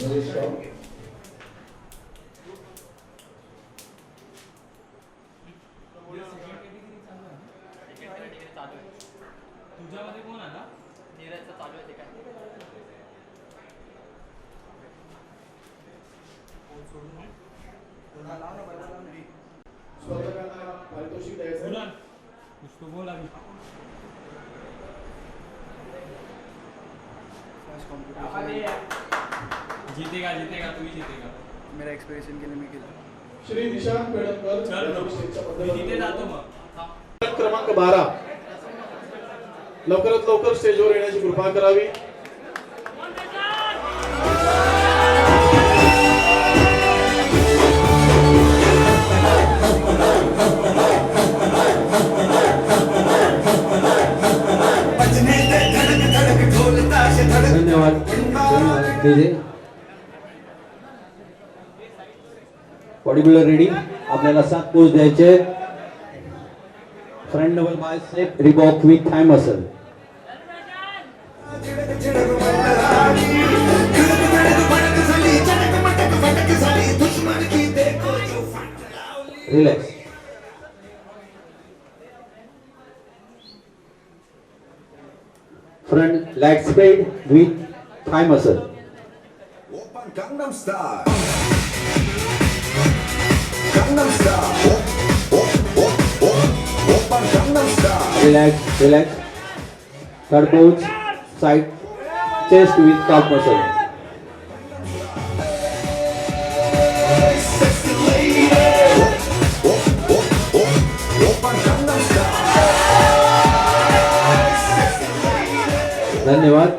तुझ्यामध्ये कोण आला? नीरजचं चालू आहे ते काय स्पर्धकांना पारितोषिक द्यायचं. उसको बोल अभी. जीतेगा जीतेगा तू ही जीतेगा. मेरा एक्सप्रेशन के लिए मैं खेला. श्री निशांत पेडणकर चल मी तिथे जातो मग. क्रमांक 12 लवकरात लवकर स्टेजवर येण्याची कृपा करावी. धन्यवाद डीजे. Body builder ready. आपल्याला 7 पोज द्यायचे. फ्रंट डबल बायसेप रिबॉक with thigh muscle. Relax. Front leg spread with thigh muscle. Open Gangnam Style. Gangnam Style. Open Gangnam Style. Relax, relax. Third pose, side chest with calf muscle. Sexy lady. Open Gangnam Style. धन्यवाद.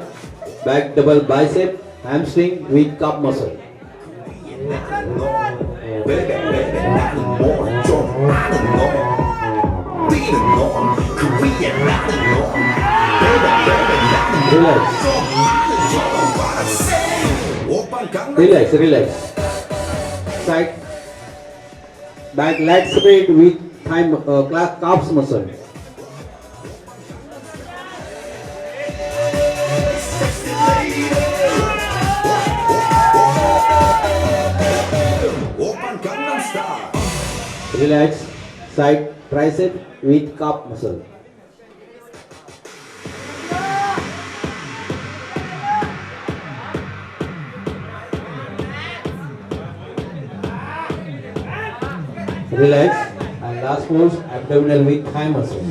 Back double bicep, hamstring with calf muscle. Baby, nothing more. Don't matter more. Be the norm. Korean, nothing more. Baby, nothing more. Relax, Don't matter what I say. Open Gangnam relax, relax. Side, back leg spread with thigh, calves muscle. Sexy lady. Open Gangnam Style. Relax, side tricep with calf muscle. Relax, and last pose abdominal with thigh muscle.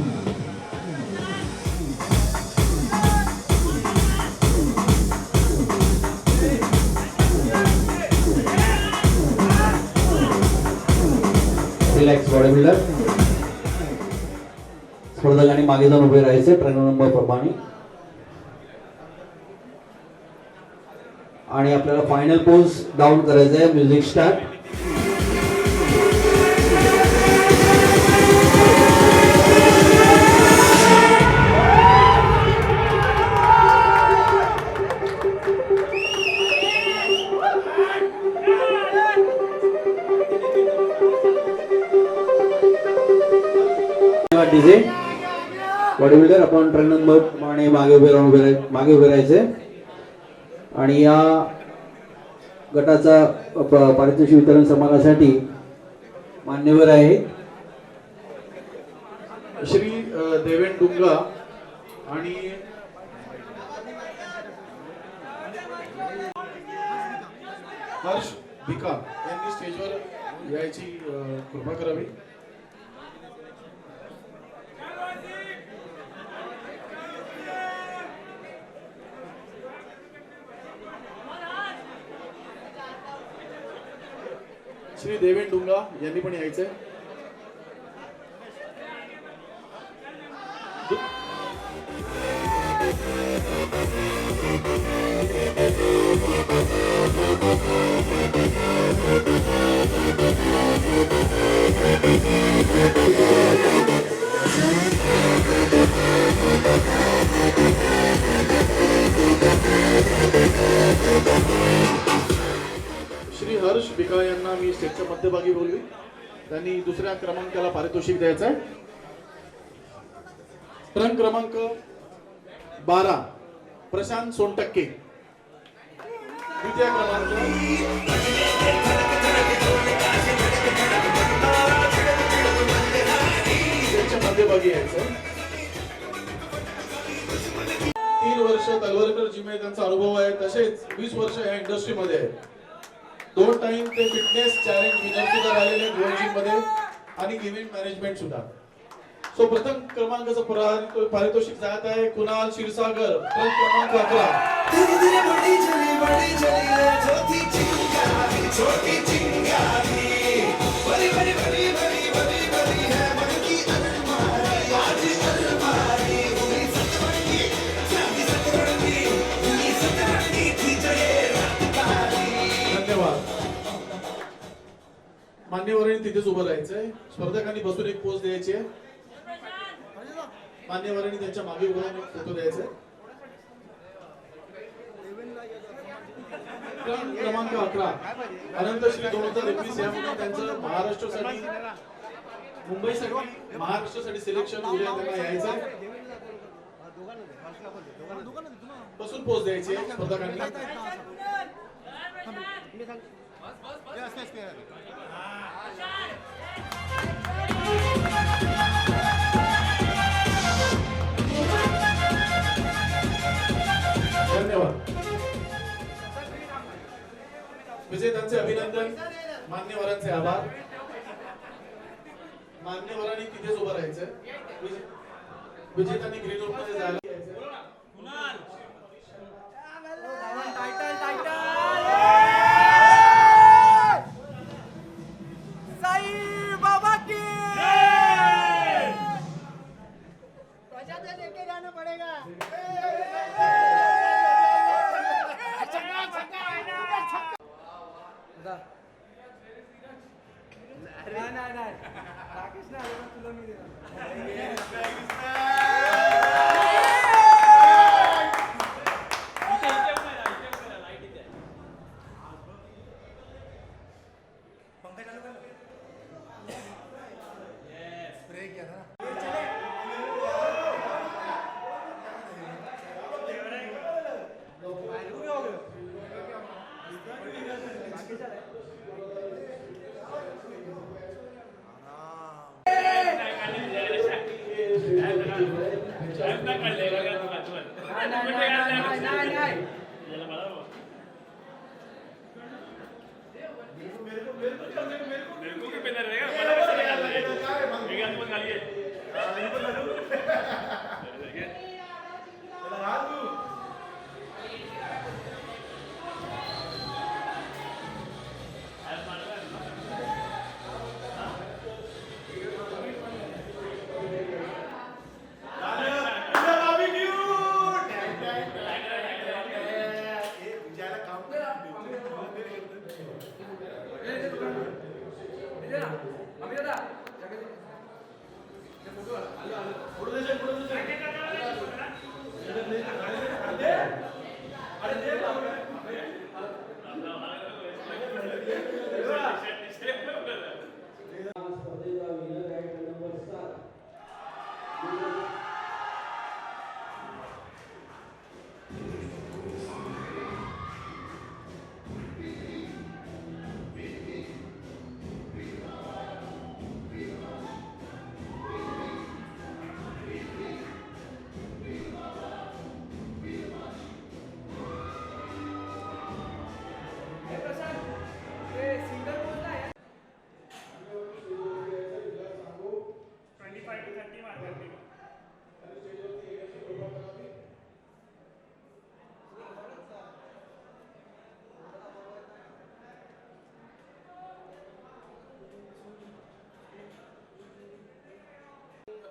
Relax body builder. स्पर्धकांनी मागे जाऊन उभे राहायचे trainer number प्रमाणे. आणि आपल्याला final pose down करायचं आहे. Music start. DJ. Body builder आपण ट्रेन नंबर प्रमाणे मागे उभे राहायचे. आणि या गटाचा पारितोषिक वितरण समारंभासाठी मान्यवर आहे श्री देवेन डुंगा आणि हर्ष भिका यांनी स्टेजवर यायची कृपा करावी. श्री देवेन डुंगा यांनी पण यायचंय. श्री हर्ष भिका यांना मी स्टेजच्या मध्यभागी बोलवी. त्यांनी दुसऱ्या क्रमांकाला पारितोषिक द्यायचं आहे. रंग क्रमांक 12 प्रशांत सोनटक्के. द्वितीय क्रमांक त्यांच्या मध्यभागी यायचं. 3 वर्ष तलवारकर जिम त्यांचा अनुभव आहे. तसेच 20 वर्ष या इंडस्ट्रीमध्ये आहे. 2 टाइम ते फिटनेस चॅलेंज विनर सुद्धा राहिलेले आहेत जिम मध्ये आणि इव्हेंट मॅनेजमेंट सुद्धा. सो प्रथम क्रमांकाचं पारितोषिक जात आहे कुणाल क्षीरसागर, क्रमांक 11. धीरे धीरे बड़ी चली रे छोटी चिंगारी छोटी चिंगारी बड़ी बड़ी बड़ी बड़ी बड़ी बड़ी है मन की अलमारी आज अलमारी हुई सतरंगी चांदी सतरंगी हुई सतरंगी थी जो ये रात कारी. धन्यवाद. मान्यवरांनी तिथेच उभं राहायचंय. स्पर्धकांनी बसून एक पोज द्यायची आहे. मान्यवरांनी त्यांच्या मागे उभं राहून एक फोटो द्यायचा आहे. क्रमांक 11 अनंतश्री 2021 यामध्ये त्यांचं महाराष्ट्रासाठी मुंबईसाठी महाराष्ट्रासाठी सिलेक्शन उद्या त्यांना यायचं आहे. बसून पोच द्यायची आहे स्पर्धकांनी. धन्यवाद. विजेत्यांचे अभिनंदन. मान्यवरांचे आभार. मान्यवरांनी तिथेच उभं राहायचंय. विजेत्यांनी ग्रीन रूम मध्ये जायला लेके जाना पड़ेगा. नाही राकेश ना तुला मी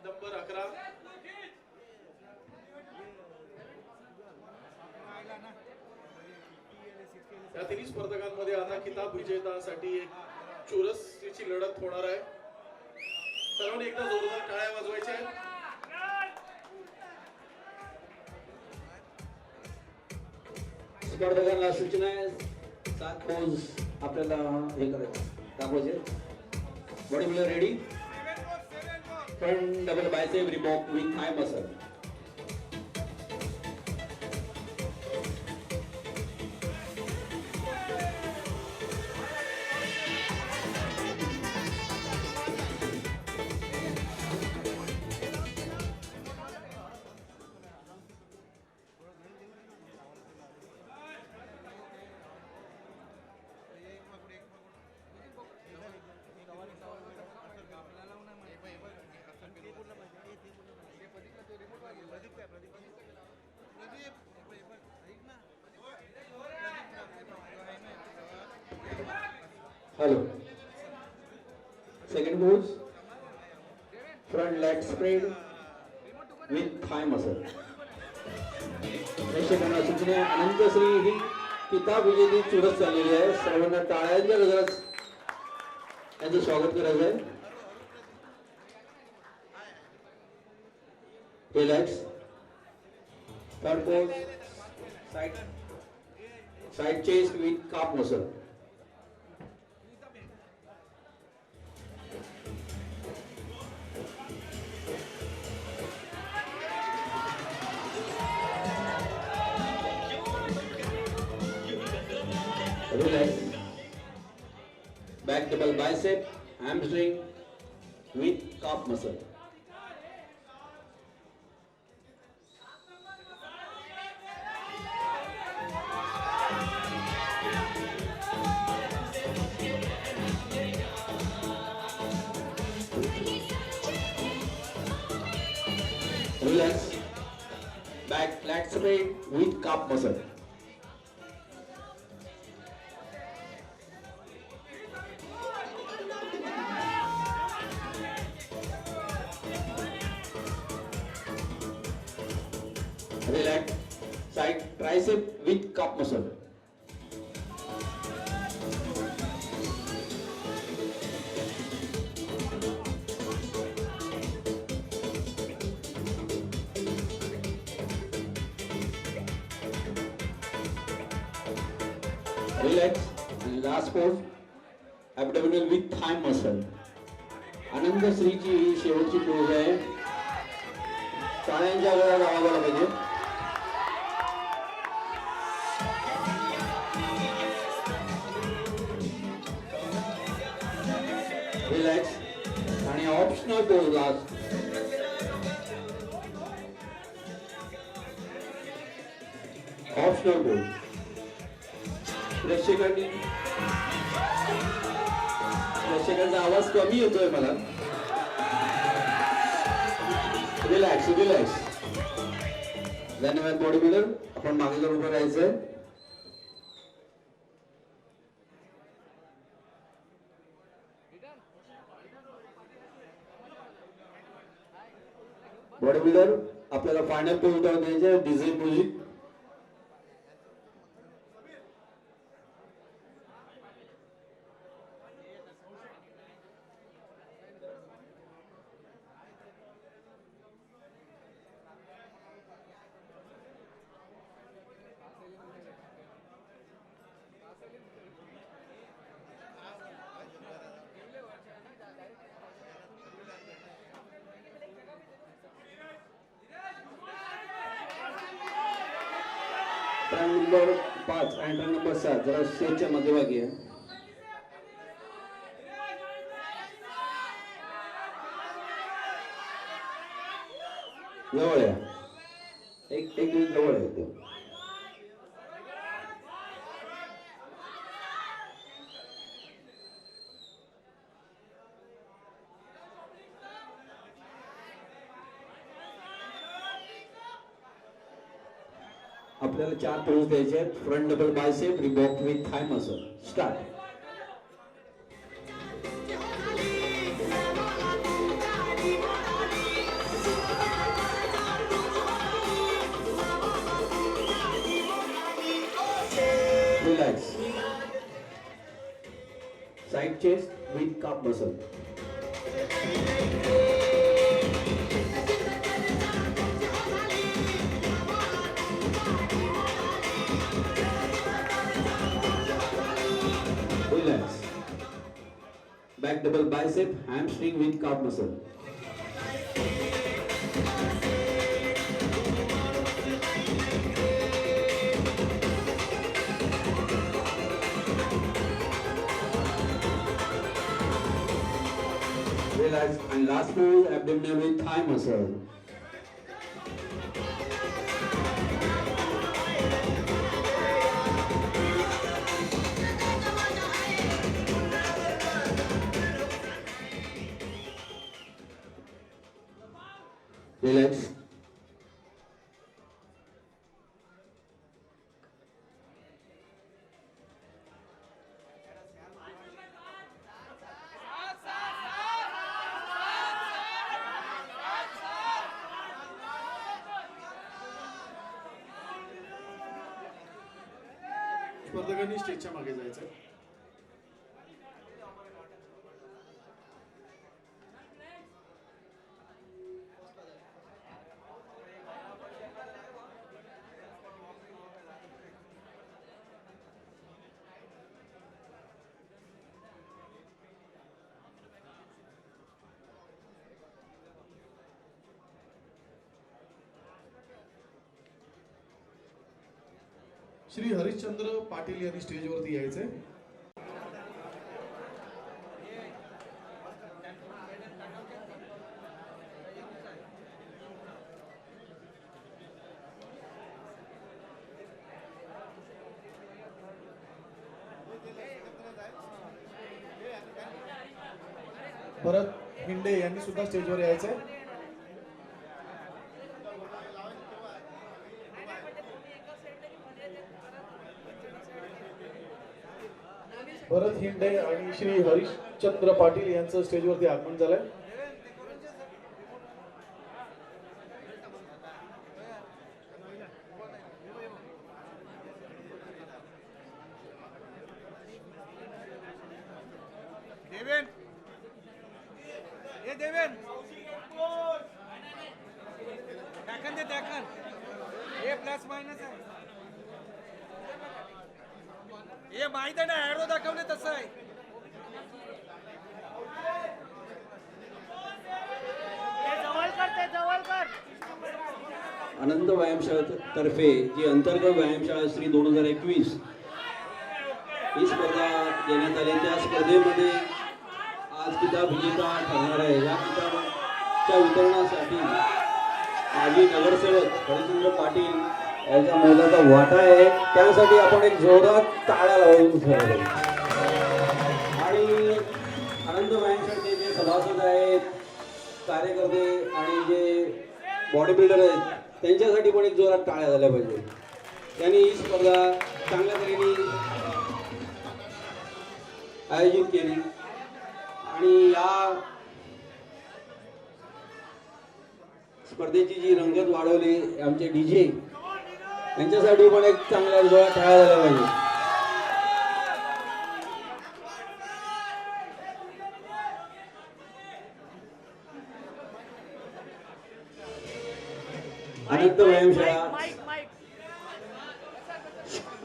नंबर 11 या तिन्ही स्पर्धकांमध्ये आता किताब विजेतासाठी एक चुरशीची लढत होणार आहे. सर्वांनी एकदा जोरदार टाळ्या वाजवायच्या आहेत. स्पर्धकांना सूचना आहे 7 पोज आपल्याला हे करायचं दाखवायचे. Body builder ready. Front double bicep remove with thigh muscle. Hello. Second pose. Front leg spread with thigh muscle. प्रेक्षकांना सूचना आहे, अनंतश्री ही किताब विजेती चुरस चाललेली आहे. सर्वांना टाळ्यांच्या गजरात यांचं स्वागत करायचं आहे. Relax. Third pose. Side chest with calf muscle. Relax. Back double bicep, hamstring with calf muscle. Relax. Back flat spread with calf muscle. Relax. Side tricep with calf muscle. Relax. And last pose, abdominal with thigh muscle. आनंद श्रीची ही शेवटची pose आहे. टाळ्यांच्या गजरात आवाज आला पाहिजे. Relax. आणि optional pose आज. Optional pose. प्रेक्षकांचा आवाज कमी येतोय मला. Relax relax. धन्यवाद बॉडी बिल्डर. आपण मागे जाऊन उभं राहायचंय. बॉडी बिल्डर आपल्याला फायनल पोज द्यायचे. DJ music. ट्रायल नंबर 5 आणि ट्रायल नंबर 7 जरा स्टेजच्या मध्यभागी आहे. जवळ आहे. एक दिवस जवळ आहे एकदम. आपल्याला 4 पोज द्यायचे आहेत. फ्रंट डबल बायसेप रिबॉक with thigh muscle. Start. Relax. Side chest with calf muscle. Relax. Back double bicep, hamstring with calf muscle. Relax. And last pose, abdominal with thigh muscle. Relax. स्पर्धकांनी स्टेजच्या मागे जायचं. श्री हरिश्चंद्र पाटील यांनी स्टेजवरती यायचे. भरत हिंडे यांनी सुद्धा स्टेजवर यायचंय. भरत हिंडे आणि श्री हरिश्चंद्र पाटील यांचं स्टेजवरती आगमन झालंय. देवेन हे देवेन दाखन दे दाखन हे प्लस मायनस आहे हे माहित आहे ना ऍरो दाखवले तसं आहे जवळ कर आनंद व्यायामशाळेतर्फे जी अंतर्गत व्यायामशाळा श्री 2021 ही स्पर्धा देण्यात आली. त्या स्पर्धेमध्ये आज किताब विजेता ठरणार आहे. या किताबाच्या वितरणासाठी माजी नगरसेवक हरिश्चंद्र पाटील यांचा मोलाचा वाटा आहे. त्यासाठी आपण एक जोरदार टाळ्या लावून ठेवले. आणि आनंद व्यायामशाळेचे जे सभासद आहेत, कार्यकर्ते आणि जे बॉडी बिल्डर आहेत त्यांच्यासाठी पण एक जोरात टाळ्या झाल्या पाहिजे. त्यांनी ही स्पर्धा चांगल्या तऱ्हेने आयोजित केली आणि या स्पर्धेची जी रंगत वाढवली आमचे डीजे यांच्यासाठी पण एक चांगल्या जोरात टाळ्या झाल्या पाहिजे.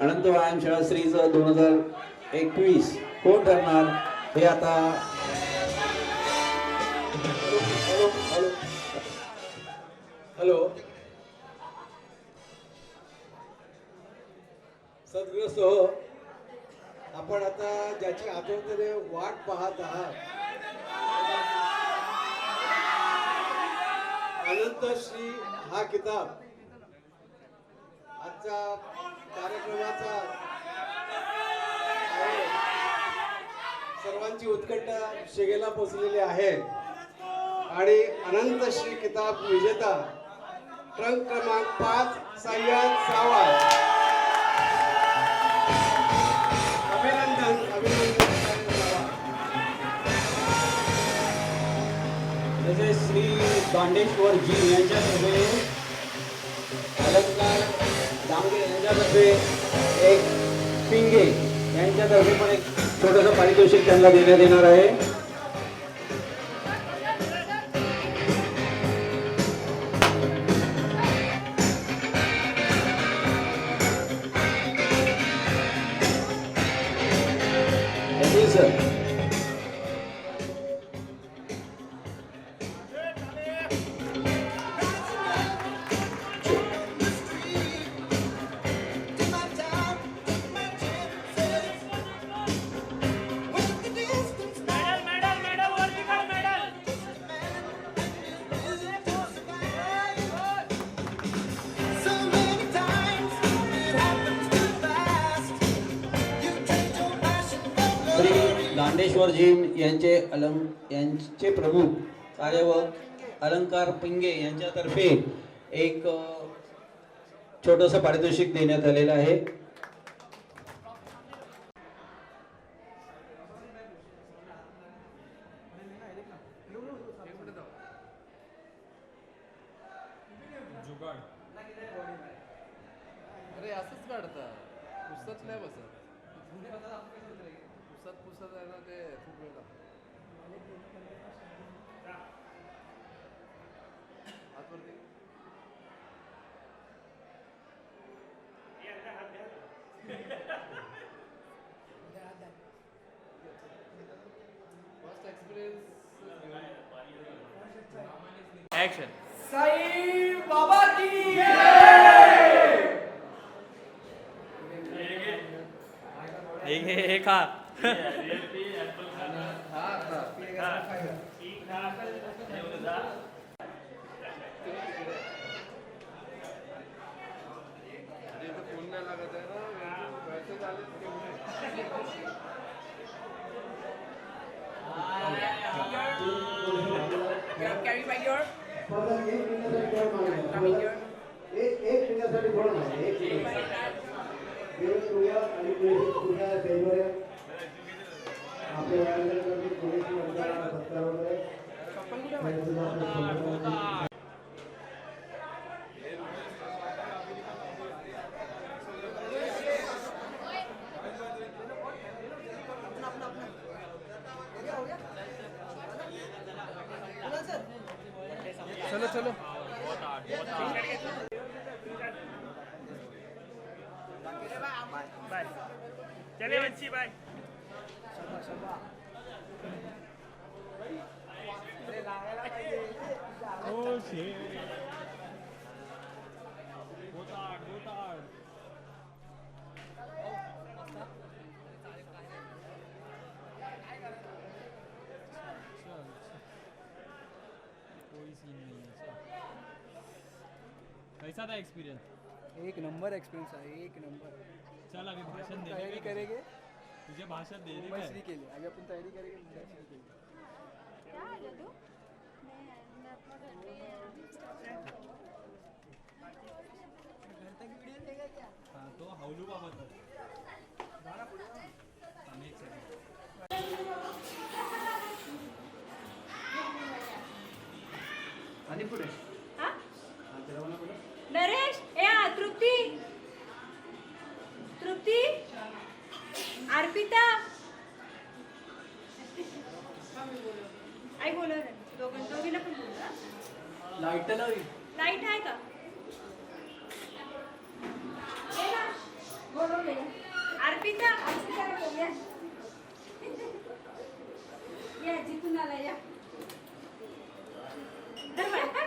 अनंत व्यायामशाळा श्रीज 2021 कोण ठरणार हे आता हॅलो सद्ग्रस्त हो, आपण आता ज्याची आतुरतेने वाट पाहत आहात अनंत श्री हा किताब आजच्या कार्यक्रमाचा आहे. सर्वांची उत्कंठा शिगेला पोचलेली आहे आणि अनंत श्री किताब विजेता ट्रंक क्रमांक 5 सय्यद सावंत. अभिनंदन अभिनंदन. तसेच श्री दांडेश्वर जी यांच्यातर्फे अलंकार डांगे यांच्यातर्फे एक पिंगे यांच्यातर्फे पण एक छोटंसं पारितोषिक त्यांना देण्यात येणार आहे. सर दांडेश्वर जी यांचे प्रमुख कार्यवाहक अलंकार पिंगे यांच्यातर्फे एक छोटंसं पारितोषिक देण्यात आलेलं आहे. अरे असंच काढतात पुसत नाही बसत पुसत आहे ना ते खूप वेळ लागतो आतवरती first experience action Sai Baba की हे खा फोन नाही लागत आहे ना मेसेज आले तेवढे Can you bag your? एक मिनिटासाठी बोला ना एक चलो चलो चले बच्ची बाय ओ शिट गोताड कोई सीन नहीं है कैसा था एक्सपीरियंस एक नंबर एक्सपिरियन्स आहे एक नंबर चल अभी भाषण देने तयारी का करेंगे तुझे भाषण देने मुंबई का श्री है। के लिए अभी अपन तयारी करेंगे मुंबई श्री के लिए क्या आ गया तू मैं अपना घर पे घर तक वीडियो देगा क्या हाँ तो हाउलू बाबा तर आणि एक सेकंड आणि पुढे हाँ तेरा पुढे नरेश ए तृप्ती तृप्ती अर्पिता आई बोला दोघींना पण बोला लाईट लावी लाईट आहे का ये ना, बोलवलंय. अर्पिता या जिथून आला या धर बाळा.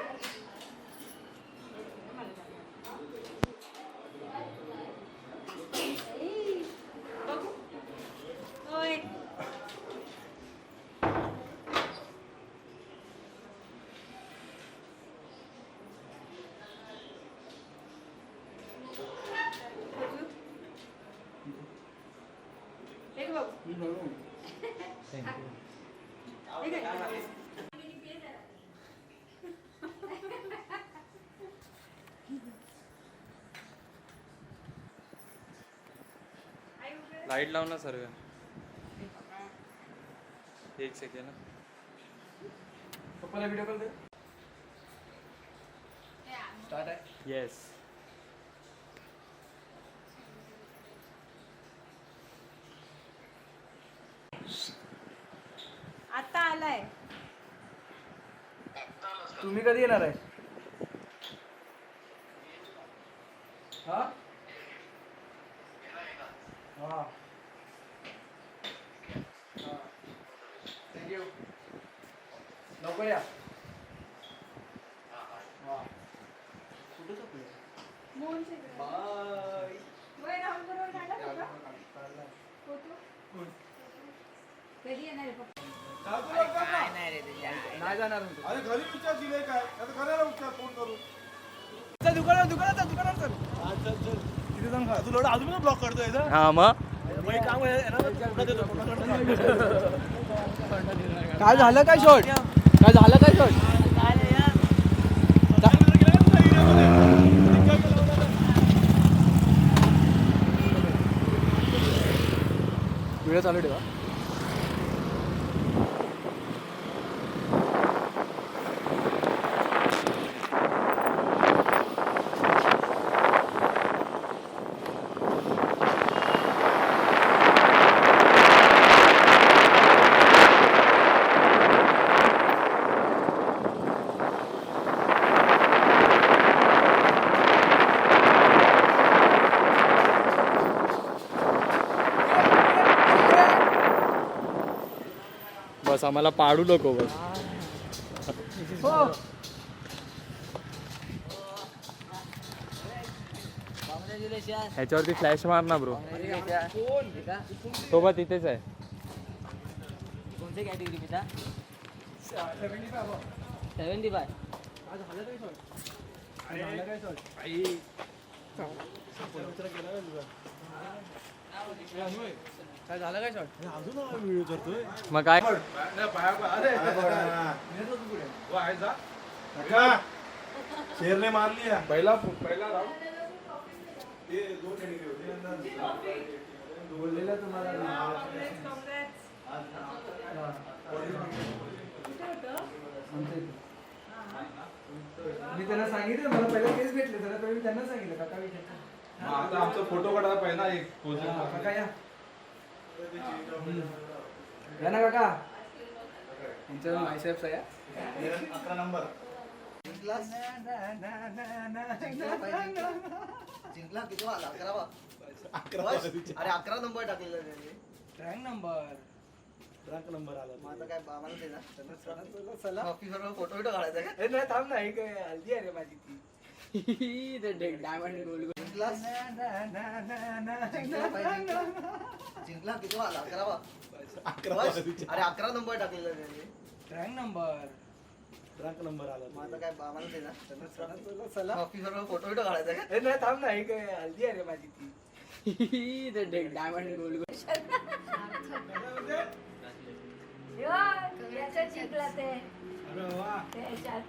ए, बघू होय एक बघू एक आहे. आई उभे. लाईट लाव ना सर्व एक सेकंड पप्पाला व्हिडिओ कॉल दे स्टार्ट आहे येस आता आलाय तुम्ही कधी येणार आहे हा हा थँक्यू लवकर या हा कुठं झोपले मोहनचे घरी. बाय वय राहुल बरोबर काढला होता? फोटो? कधी येणार आहे पप्पा? नाही जाणार म्हणतो अरे घरी विचार दिले काय आता करायला विचार फोन करून दुकानात चल तिथे जाऊन खा तू लोड अजून ब्लॉक करतोय हा मग काय झालं काय शॉट काय झालं काय शॉट व्हिडिओ चालू ठेवा आम्हाला पाडू नको बस. ह्याच्यावरती फ्लॅश मार ना ब्रो. सोबत इथेच आहे. कोणती कॅटेगरी पिता 75. काय झालं काय शॉट काय झालं काय शॉट मग काय शेरने मारली पहिला राऊंड ते 2 कॅटेगरी होती बोललेलं तुम्हाला मी त्यांना सांगितलं मला पहिला केस भेटले जरा मी त्यांना सांगितलं काका आता आमचा फोटो काढायला पाहिजे ना एक काका या या ना काका यांचं मायसेप्स आहे 11 नंबर जिंकला किती वाला 11 अरे 11 नंबर टाकलेला त्यांनी रँक नंबर मग आता काय आम्हाला ते ना कॉफी बरोबर फोटो बिटो काढायचा का नाही थांब ना एक हल्दी आहे रे माझी ती डायमंड गोल्ड जिंकला किती वाला 11 अरे 11 नंबर टाकलेला त्यांनी रँक नंबर मग आता काय आम्हाला ते ना कॉफी बरोबर फोटो बिटो काढायचा का नाही थांब ना एक हल्दी आहे रे माझी ती डायमंड गोल्ड याच्यात जिंकला ते त्याच्यात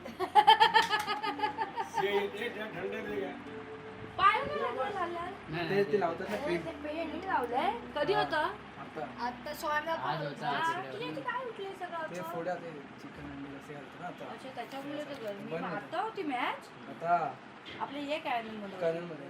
पाय नाही झालं. ते लावतात ना ते पेंट लावलंय कधी होतं आता आता सोयाला आज होतं, आज उठले काय उठले सगळं ते आता? फोड्या ते चिकन अंडी असे घालतात ना आता अच्छा त्याच्यामुळे तर गरमी बंद. आता होती मॅच आता आपले हे काय कॅनल मध्ये